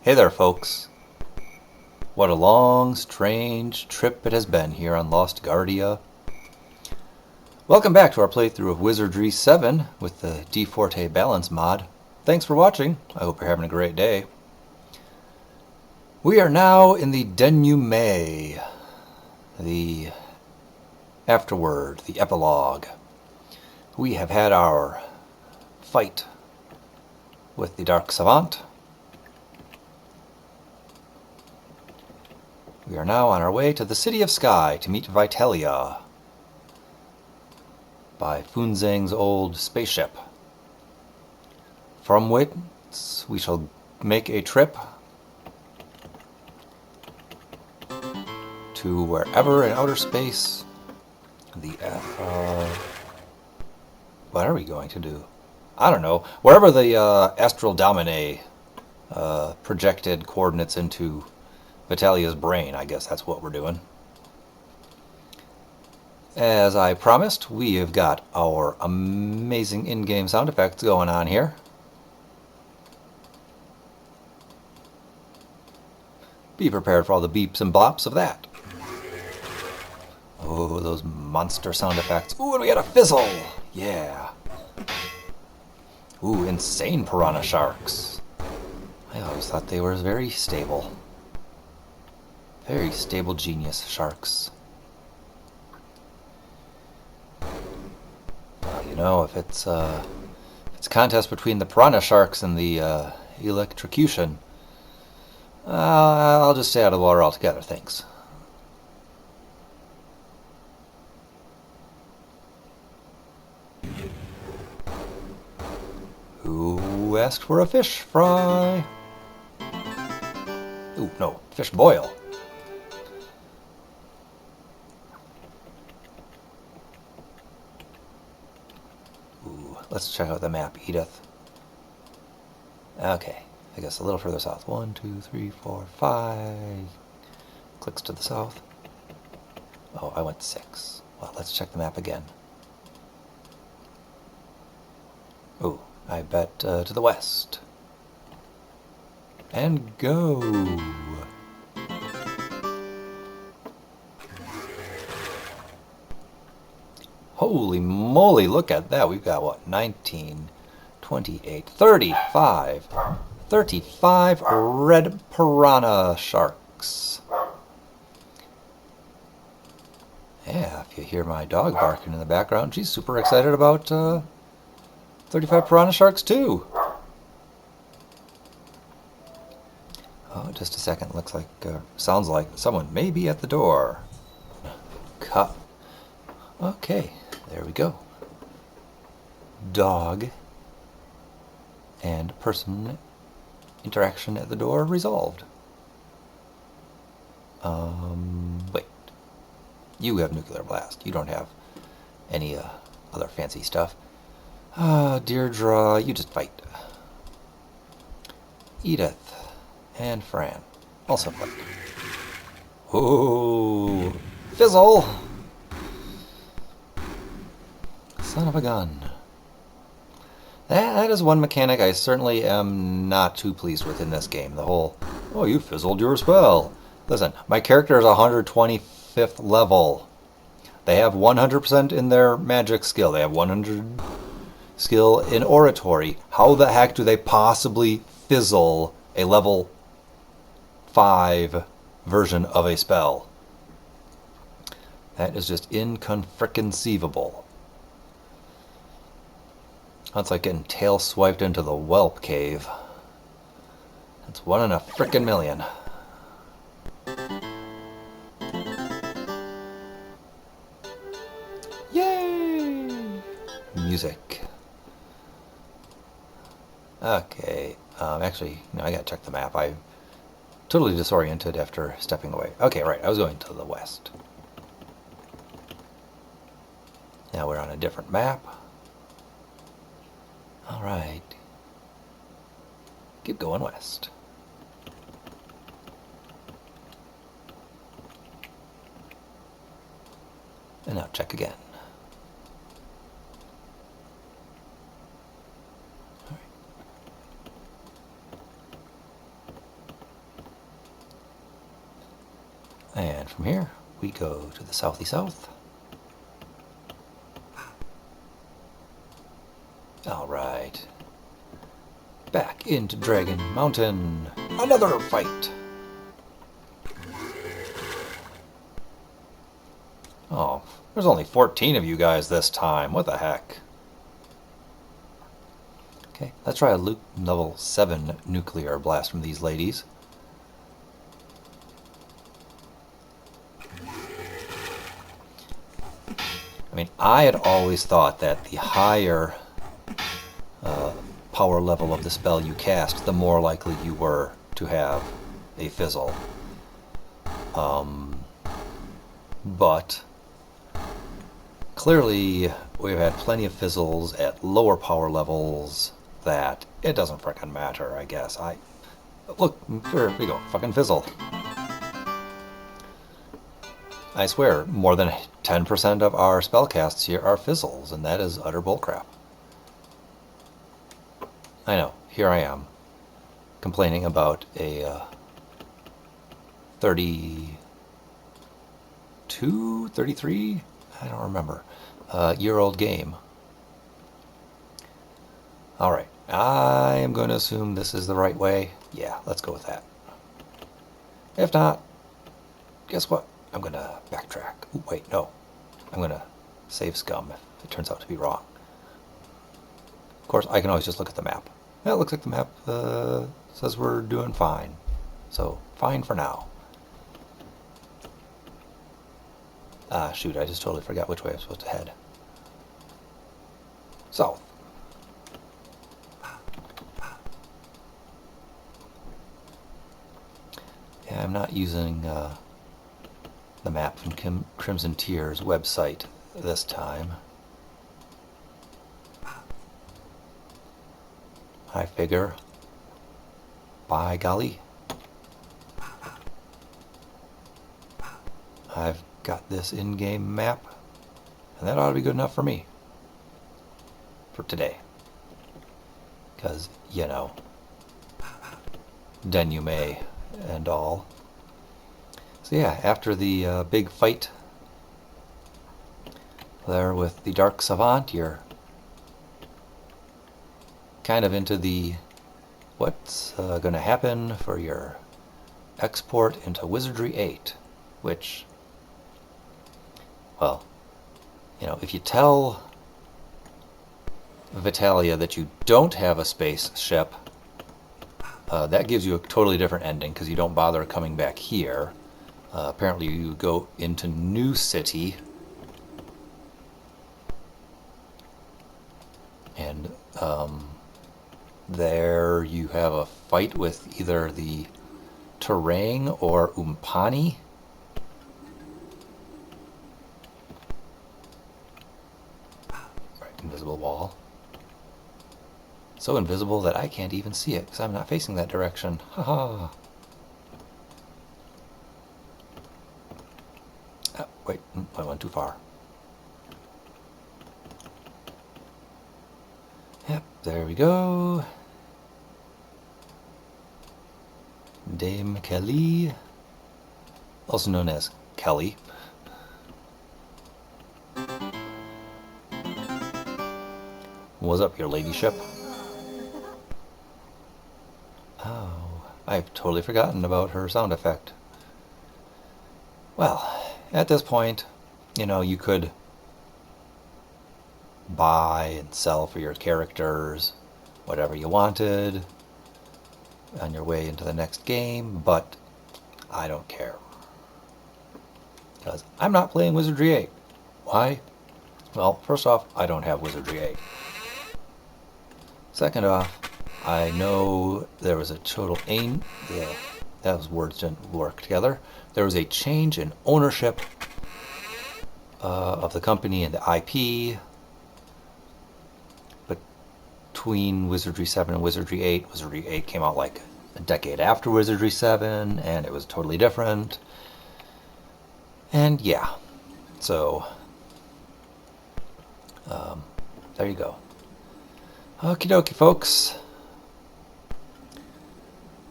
Hey there, folks. What a long, strange trip it has been here on Lost Guardia. Welcome back to our playthrough of Wizardry 7 with the dfortae balance mod. Thanks for watching. I hope you're having a great day. We are now in the denouement, the afterword, the epilogue. We have had our fight with the Dark Savant. We are now on our way to the City of Sky to meet Vitalia by Funzang's old spaceship, from whence we shall make a trip to wherever in outer space what are we going to do? I don't know. Wherever the astral dominae projected coordinates into Vitalia's brain, I guess that's what we're doing. As I promised, we have got our amazing in-game sound effects going on here. Be prepared for all the beeps and bops of that. Oh, those monster sound effects. Ooh, and we got a fizzle! Yeah. Ooh, insane piranha sharks. I always thought they were very stable. Very stable genius sharks. Well, you know, if it's a contest between the piranha sharks and the electrocution, I'll just stay out of the water altogether, thanks. Who asked for a fish fry? Ooh, no, fish boil. Let's check out the map, Edith. Okay, I guess a little further south. 1, 2, 3, 4, 5. Clicks to the south. Oh, I went 6. Well, let's check the map again. Oh, I bet to the west. And go! Holy moly, look at that. We've got, what, 19, 28, 35. 35 red piranha sharks. Yeah, if you hear my dog barking in the background, she's super excited about 35 piranha sharks too. Oh, just a second. Looks like, sounds like someone may be at the door. Cut. Okay, there we go. Dog and person interaction at the door resolved. Wait. You have nuclear blast. You don't have any other fancy stuff. Deirdre, you just fight. Edith and Fran also fight. Oh, fizzle! Son of a gun. That is one mechanic I certainly am not too pleased with in this game. The whole, oh, you fizzled your spell. Listen, my character is 125th level. They have 100% in their magic skill. They have 100 skill in oratory. How the heck do they possibly fizzle a level 5 version of a spell? That is just inconceivable. That's like getting tail swiped into the whelp cave. That's 1 in a frickin' million. Yay! Music. Okay. Actually, no, I gotta check the map. I'm totally disoriented after stepping away. Okay, right. I was going to the west. Now we're on a different map. Alright. Keep going west. And now check again. And from here, we go to the southy south. Alright. Back into Dragon Mountain. Another fight! Oh, there's only 14 of you guys this time. What the heck? Okay, let's try a level 7 nuclear blast from these ladies. I mean, I had always thought that the higher power level of the spell you cast, the more likely you were to have a fizzle. But clearly we've had plenty of fizzles at lower power levels that it doesn't frickin' matter, I guess. Look, there we go, fucking fizzle. I swear, more than 10% of our spellcasts here are fizzles, and that is utter bullcrap. I know, here I am, complaining about a 32, 33, I don't remember, year-old game. Alright, I am going to assume this is the right way. Yeah, let's go with that. If not, guess what? I'm going to backtrack. Ooh, wait, no. I'm going to save scum if it turns out to be wrong. Of course, I can always just look at the map. Yeah, it looks like the map says we're doing fine. So, fine for now. Ah, shoot, I just totally forgot which way I'm supposed to head. South. Yeah, I'm not using the map from Crimson Tier's website this time. I figure, by golly, I've got this in-game map, and that ought to be good enough for me for today. Because, you know, denouement and all. So yeah, after the big fight there with the Dark Savant, you're kind of into the what's going to happen for your export into Wizardry 8, which, well, you know, if you tell Vitalia that you don't have a spaceship, that gives you a totally different ending, because you don't bother coming back here. Apparently you go into New City, and there you have a fight with either the Terang or Umpani. Right, invisible wall. So invisible that I can't even see it because I'm not facing that direction. Haha. Oh, wait, I went too far. Yep, there we go. Dame Kelly, also known as Kelly. What's up, your ladyship? Oh, I've totally forgotten about her sound effect. Well, at this point, you know, you could buy and sell for your characters whatever you wanted on your way into the next game, but I don't care. Because I'm not playing Wizardry 8. Why? Well, first off, I don't have Wizardry 8. Second off, I know there was a total aim. Yeah, those words didn't work together. There was a change in ownership of the company and the IP between Wizardry 7 and Wizardry 8. Wizardry 8 came out like a decade after Wizardry 7, and it was totally different. And yeah, so there you go. Okie dokie, folks.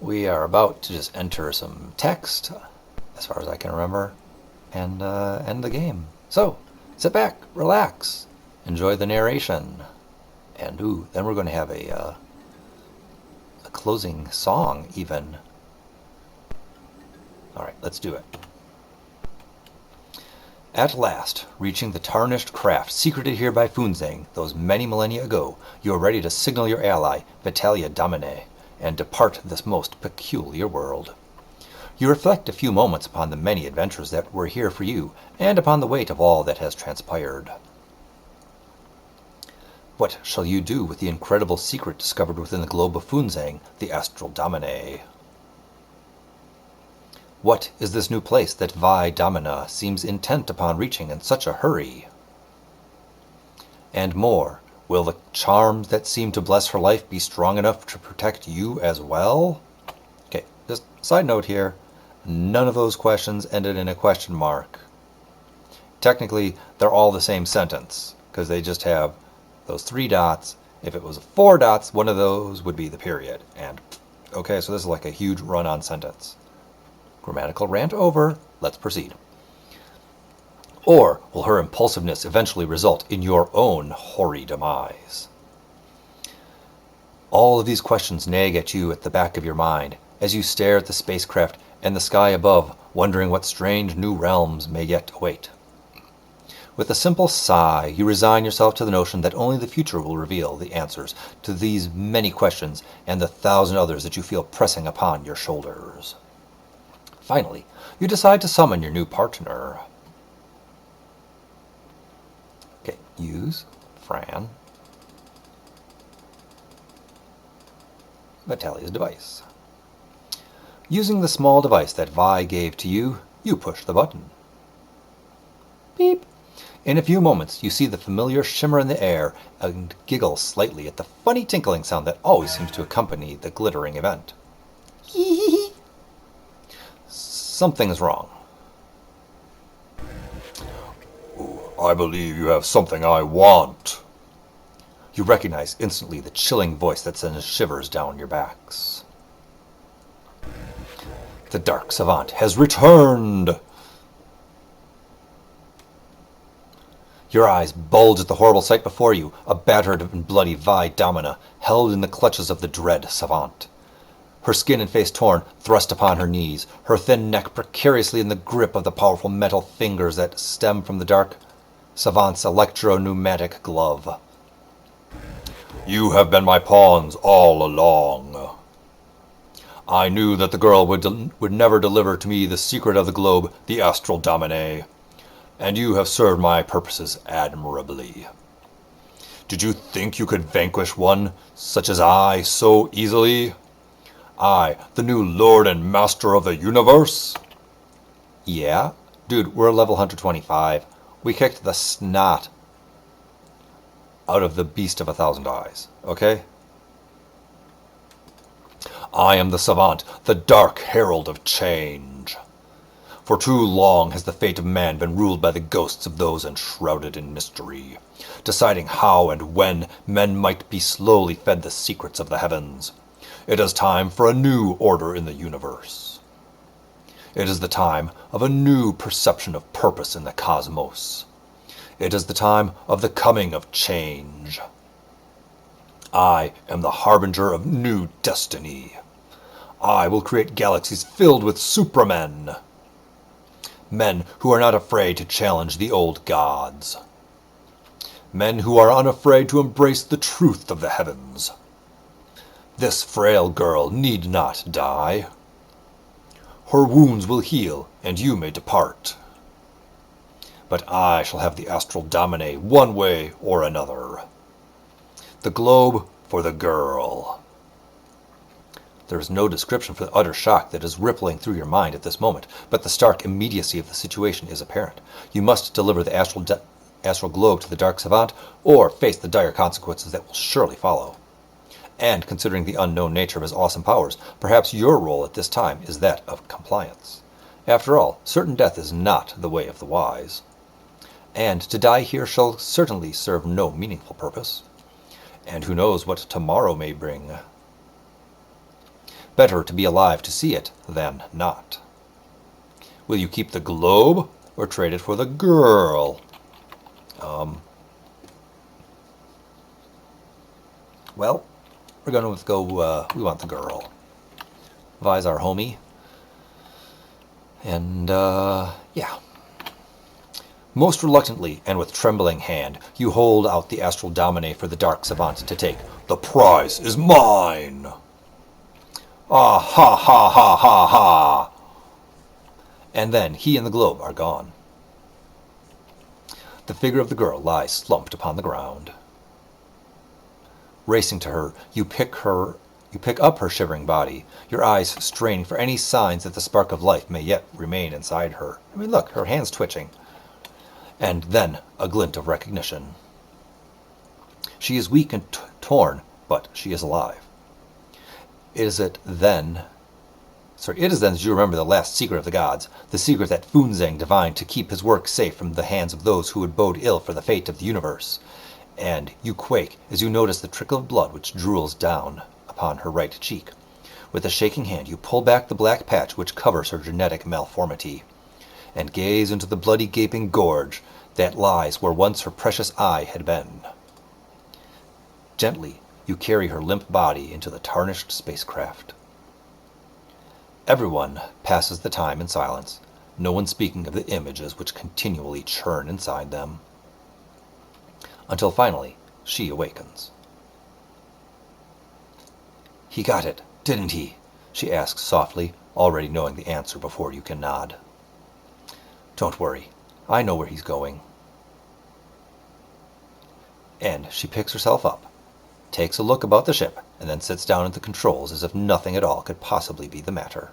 We are about to just enter some text as far as I can remember, and end the game. So, sit back, relax, enjoy the narration, and then we're going to have a closing song, even. Alright, let's do it. At last, reaching the tarnished craft secreted here by Funzang those many millennia ago, you are ready to signal your ally, Vitalia Domine, and depart this most peculiar world. You reflect a few moments upon the many adventures that were here for you, and upon the weight of all that has transpired. What shall you do with the incredible secret discovered within the globe of Funzang, the Astral Domine? What is this new place that Vi Domina seems intent upon reaching in such a hurry? And more, will the charms that seem to bless her life be strong enough to protect you as well? Okay, just side note here, none of those questions ended in a question mark. Technically, they're all the same sentence, because they just have those 3 dots. If it was 4 dots, one of those would be the period. And, okay, so this is like a huge run-on sentence. Grammatical rant over. Let's proceed. Or will her impulsiveness eventually result in your own hoary demise? All of these questions nag at you at the back of your mind as you stare at the spacecraft and the sky above, wondering what strange new realms may yet await. With a simple sigh, you resign yourself to the notion that only the future will reveal the answers to these many questions and the 1,000 others that you feel pressing upon your shoulders. Finally, you decide to summon your new partner. Okay, use Fran, Vitalia's device. Using the small device that Vi gave to you, you push the button. Beep. In a few moments, you see the familiar shimmer in the air and giggle slightly at the funny tinkling sound that always seems to accompany the glittering event. Hee. Something's wrong. I believe you have something I want. You recognize instantly the chilling voice that sends shivers down your backs. The Dark Savant has returned! Your eyes bulge at the horrible sight before you, a battered and bloody Vi Domina, held in the clutches of the dread Savant. Her skin and face torn, thrust upon her knees, her thin neck precariously in the grip of the powerful metal fingers that stem from the Dark Savant's electro-pneumatic glove. You have been my pawns all along. I knew that the girl would never deliver to me the secret of the globe, the Astral Domine, and you have served my purposes admirably. Did you think you could vanquish one such as I so easily? I, the new Lord and Master of the Universe? Yeah? Dude, we're level 125. We kicked the snot out of the beast of 1,000 eyes, okay? I am the Savant, the Dark Herald of Change. For too long has the fate of man been ruled by the ghosts of those enshrouded in mystery, deciding how and when men might be slowly fed the secrets of the heavens. It is time for a new order in the universe. It is the time of a new perception of purpose in the cosmos. It is the time of the coming of change. I am the harbinger of new destiny. I will create galaxies filled with supramen. Men who are not afraid to challenge the old gods. Men who are unafraid to embrace the truth of the heavens. This frail girl need not die. Her wounds will heal, and you may depart. But I shall have the Astral Domine one way or another. The globe for the girl. There is no description for the utter shock that is rippling through your mind at this moment, but the stark immediacy of the situation is apparent. You must deliver the astral globe to the Dark Savant, or face the dire consequences that will surely follow. And considering the unknown nature of his awesome powers, perhaps your role at this time is that of compliance. After all, certain death is not the way of the wise. And to die here shall certainly serve no meaningful purpose. And who knows what tomorrow may bring. Better to be alive to see it than not. Will you keep the globe or trade it for the girl? Well, we're going to go, we want the girl. Vi's our homie. And, yeah. Most reluctantly and with trembling hand, you hold out the astral domine for the dark savant to take. The prize is mine! Ah, ha, ha, ha, ha, ha! And then he and the globe are gone. The figure of the girl lies slumped upon the ground. Racing to her, you pick up her shivering body, your eyes straining for any signs that the spark of life may yet remain inside her. I mean, look, her hand's twitching. And then a glint of recognition. She is weak and torn, but she is alive. It is then that you remember the last secret of the gods, the secret that Funzang divined to keep his work safe from the hands of those who would bode ill for the fate of the universe. And you quake as you notice the trickle of blood which drools down upon her right cheek. With a shaking hand you pull back the black patch which covers her genetic malformity, and gaze into the bloody gaping gorge that lies where once her precious eye had been. Gently you carry her limp body into the tarnished spacecraft. Everyone passes the time in silence, no one speaking of the images which continually churn inside them. Until finally, she awakens. He got it, didn't he? She asks softly, already knowing the answer before you can nod. Don't worry, I know where he's going. And she picks herself up, takes a look about the ship, and then sits down at the controls as if nothing at all could possibly be the matter.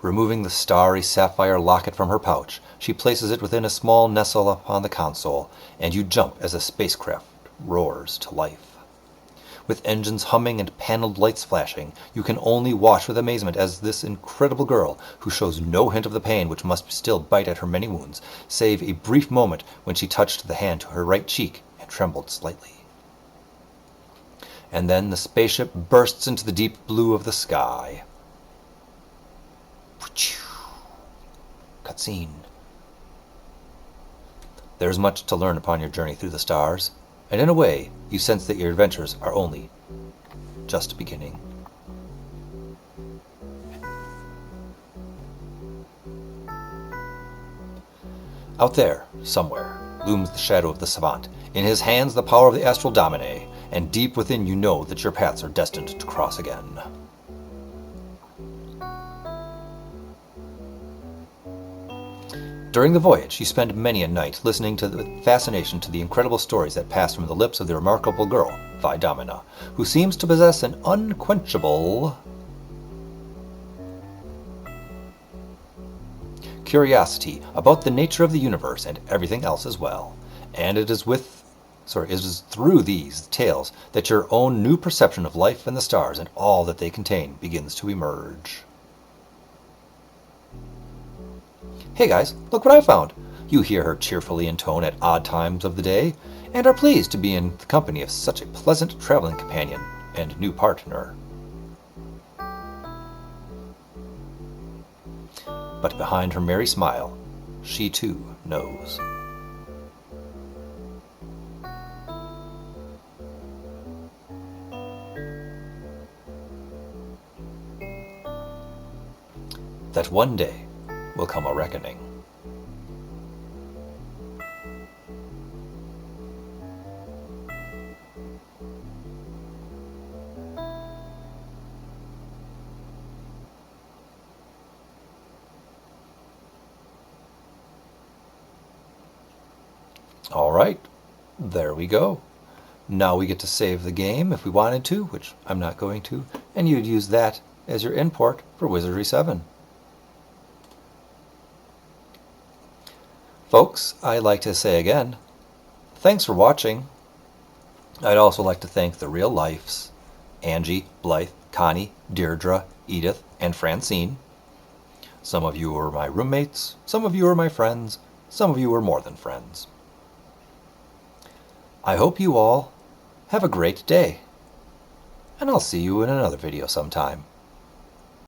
Removing the starry sapphire locket from her pouch, she places it within a small nestle upon the console, and you jump as the spacecraft roars to life. With engines humming and paneled lights flashing, you can only watch with amazement as this incredible girl, who shows no hint of the pain which must still bite at her many wounds, save a brief moment when she touched the hand to her right cheek and trembled slightly. And then the spaceship bursts into the deep blue of the sky. Cutscene. There's much to learn upon your journey through the stars, and in a way, you sense that your adventures are only just beginning. Out there, somewhere, looms the shadow of the savant. In his hands the power of the astral domine, and deep within you know that your paths are destined to cross again. During the voyage, you spend many a night listening with fascination to the incredible stories that pass from the lips of the remarkable girl, Vi Domina, who seems to possess an unquenchable curiosity about the nature of the universe and everything else as well. And it is through these tales that your own new perception of life and the stars and all that they contain begins to emerge. Hey guys, look what I found! You hear her cheerfully intone at odd times of the day, and are pleased to be in the company of such a pleasant traveling companion and new partner. But behind her merry smile, she too knows. That one day will come a reckoning. All right, there we go. Now we get to save the game if we wanted to, which I'm not going to, and you'd use that as your import for Wizardry 7. Folks, I'd like to say again, thanks for watching. I'd also like to thank the real lives, Angie, Blythe, Connie, Deirdre, Edith, and Francine. Some of you are my roommates, some of you are my friends, some of you are more than friends. I hope you all have a great day, and I'll see you in another video sometime.